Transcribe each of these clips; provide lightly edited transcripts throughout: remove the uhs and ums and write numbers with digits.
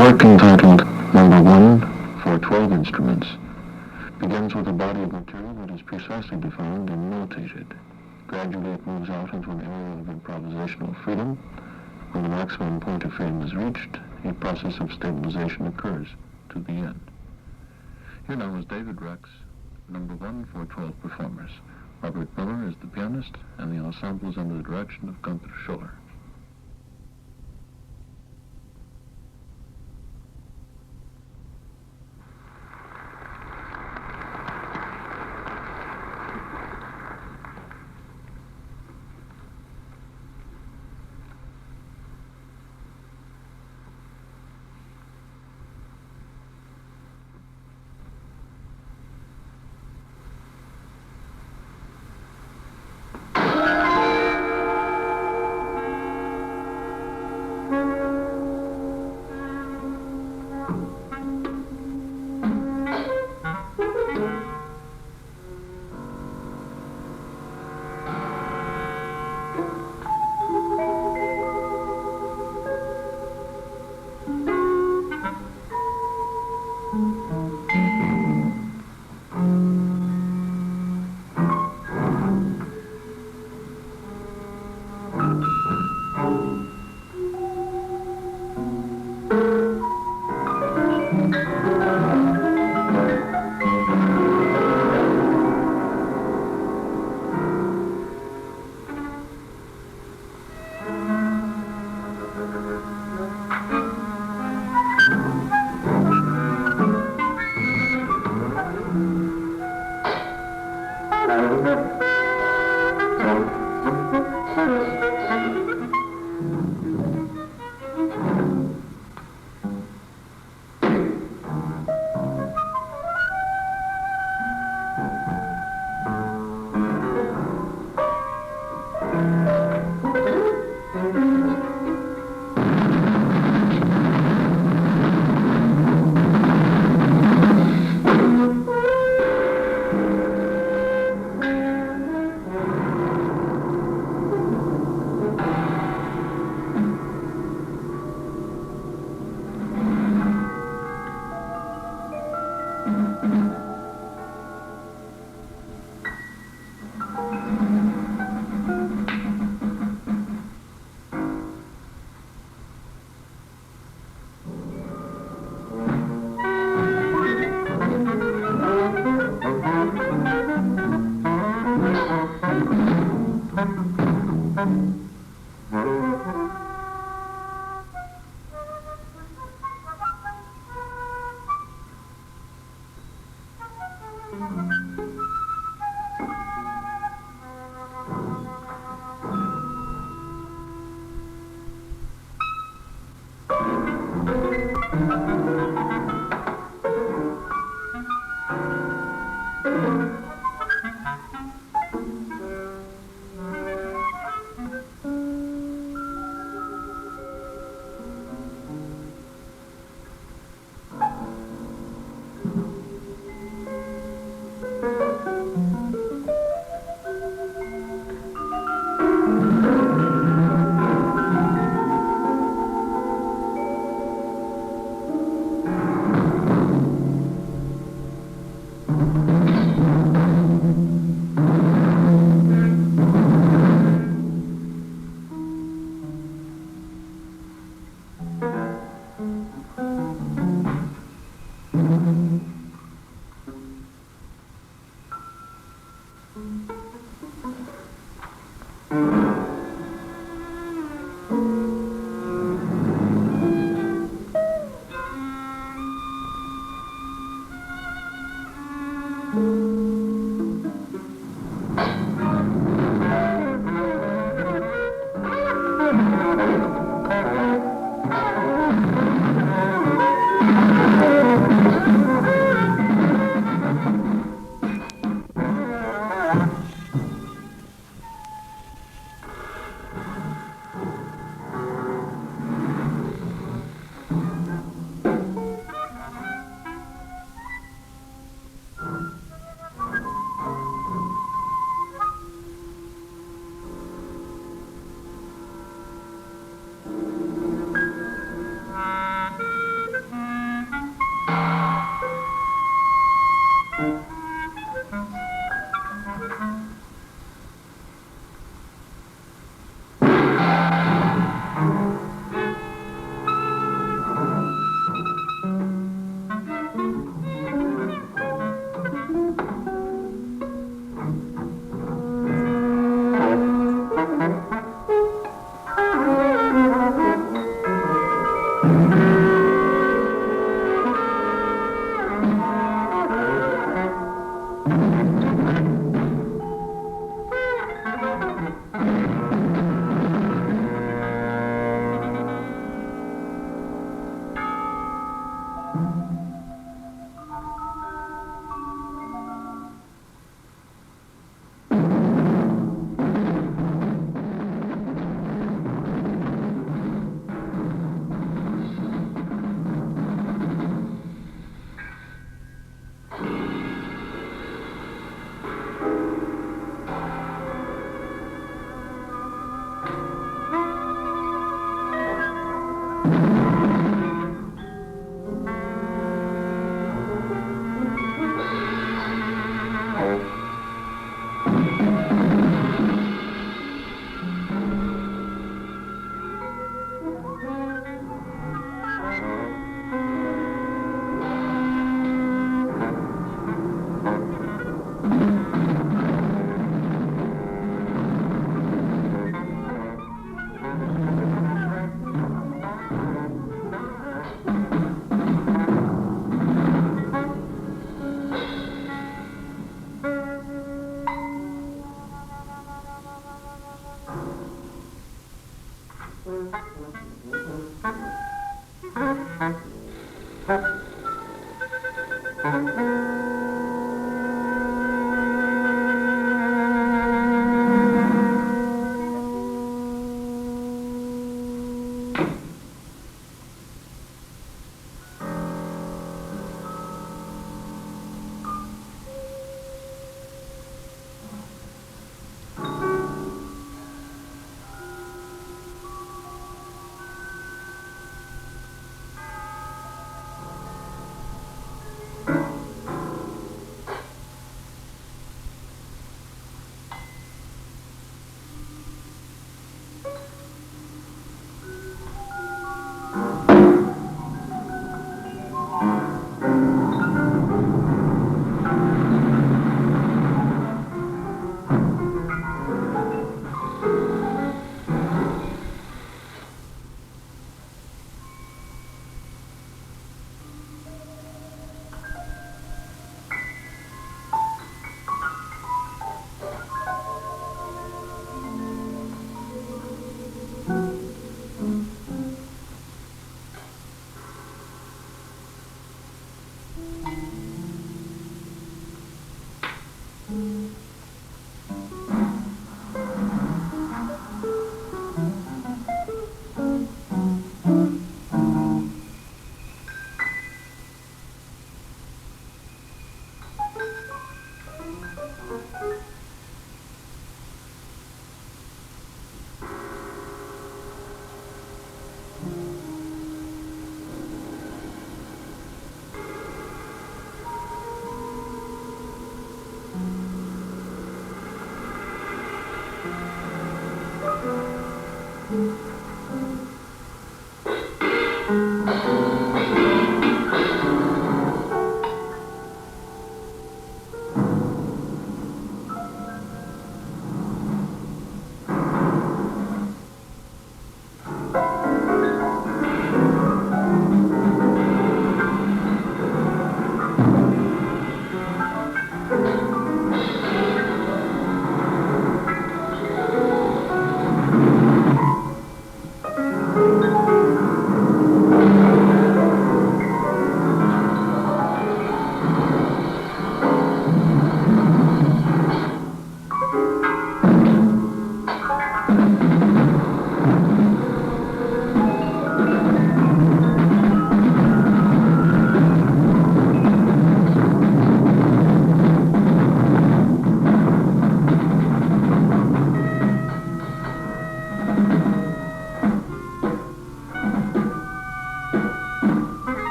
work entitled Number 1 for 12 Instruments begins with a body of material that is precisely defined and notated. Gradually it moves out into an area of improvisational freedom. When the maximum point of freedom is reached, a process of stabilization occurs to the end. Here now is David Reck's Number 1 for 12 performers. Robert Miller is the pianist, and the ensemble is under the direction of Gunther Schuller.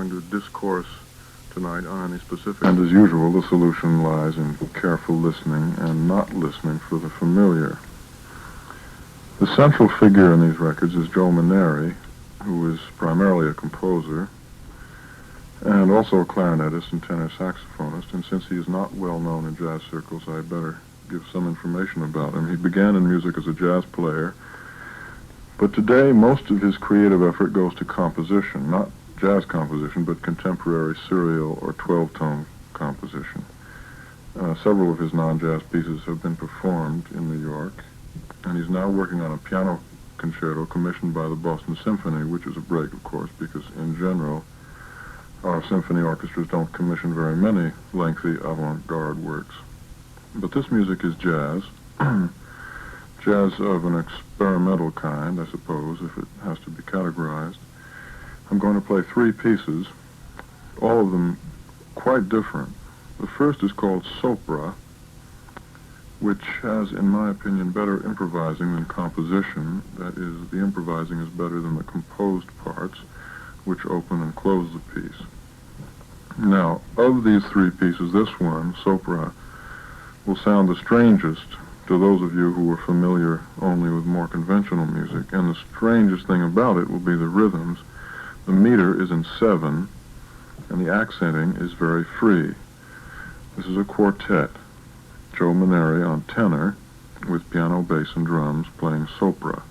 To discourse tonight on any specific. And as usual, the solution lies in careful listening and not listening for the familiar. The central figure in these records is Joe Maneri, who is primarily a composer and also a clarinetist and tenor saxophonist. And since he is not well known in jazz circles, I better give some information about him. He began in music as a jazz player, but today most of his creative effort goes to composition, not jazz composition, but contemporary serial or 12-tone composition. Several of his non-jazz pieces have been performed in New York, and he's now working on a piano concerto commissioned by the Boston Symphony, which is a break, of course, because in general, our symphony orchestras don't commission very many lengthy avant-garde works. But this music is jazz, jazz of an experimental kind, I suppose, if it has to be categorized. I'm going to play 3 pieces, all of them quite different. The first is called Sophra, which has, in my opinion, better improvising than composition. That is, the improvising is better than the composed parts, which open and close the piece. Now, of these 3 pieces, this one, Sophra, will sound the strangest to those of you who are familiar only with more conventional music. And the strangest thing about it will be the rhythms. The meter is in 7, and the accenting is very free. This is a quartet. Joe Maneri on tenor, with piano, bass, and drums, playing Sophra.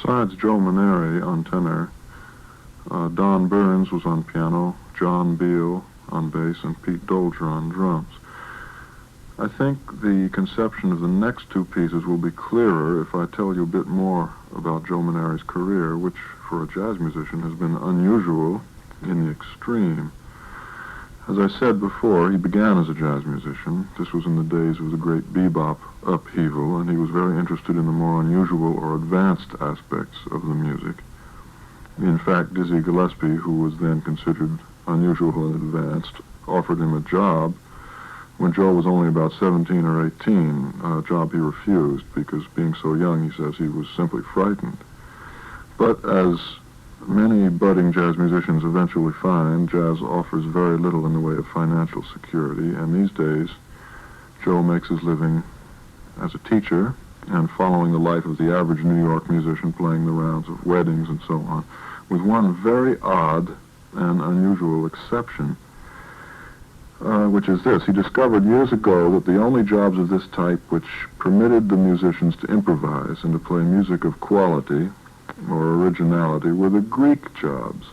Besides Joe Maneri on tenor, Don Burns was on piano, John Beal on bass, and Pete Dolger on drums. I think the conception of the next two pieces will be clearer if I tell you a bit more about Joe Maneri's career, which for a jazz musician has been unusual in the extreme. As I said before, he began as a jazz musician. This was in the days of the great bebop upheaval, and he was very interested in the more unusual or advanced aspects of the music. In fact, Dizzy Gillespie, who was then considered unusual and advanced, offered him a job when Joe was only about 17 or 18, a job he refused because, being so young, he says, he was simply frightened. But as many budding jazz musicians eventually find, jazz offers very little in the way of financial security, and these days Joe makes his living as a teacher and following the life of the average New York musician, playing the rounds of weddings and so on, with one very odd and unusual exception, which is this. He discovered years ago that the only jobs of this type which permitted the musicians to improvise and to play music of quality or originality were the Greek jobs,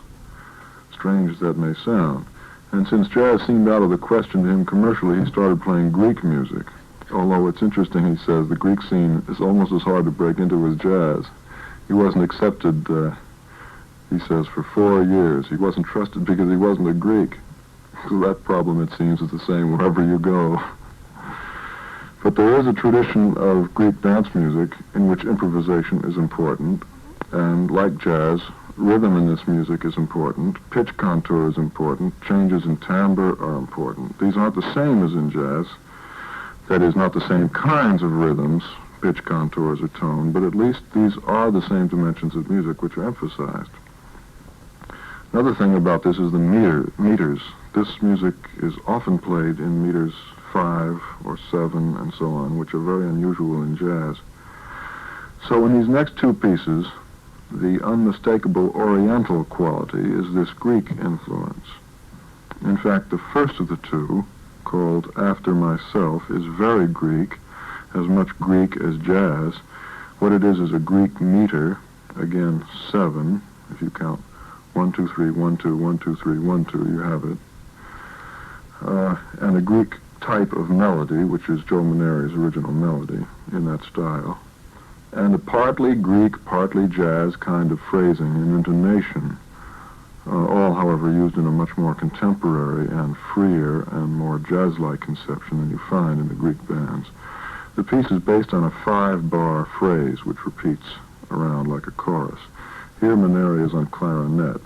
strange as that may sound. And since jazz seemed out of the question to him commercially, he started playing Greek music. Although it's interesting, he says, the Greek scene is almost as hard to break into as jazz. He wasn't accepted, he says, for 4 years. He wasn't trusted because he wasn't a Greek. So that problem, it seems, is the same wherever you go. But there is a tradition of Greek dance music in which improvisation is important. And like jazz, rhythm in this music is important, pitch contour is important, changes in timbre are important. These aren't the same as in jazz. That is, not the same kinds of rhythms, pitch contours or tone, but at least these are the same dimensions of music which are emphasized. Another thing about this is the meters. This music is often played in meters 5 or 7 and so on, which are very unusual in jazz. So in these next two pieces, the unmistakable Oriental quality is this Greek influence. In fact, the first of the two, called After Myself, is very Greek, as much Greek as jazz. What it is a Greek meter, again 7, if you count 1, 2, 3, 1, 2, 1, 2, 3, 1, 2, you have it. And a Greek type of melody, which is Joe Maneri's original melody in that style. And a partly Greek, partly jazz kind of phrasing and intonation, all, however, used in a much more contemporary and freer and more jazz-like conception than you find in the Greek bands. The piece is based on a 5-bar phrase which repeats around like a chorus. Here Maneri is on clarinet.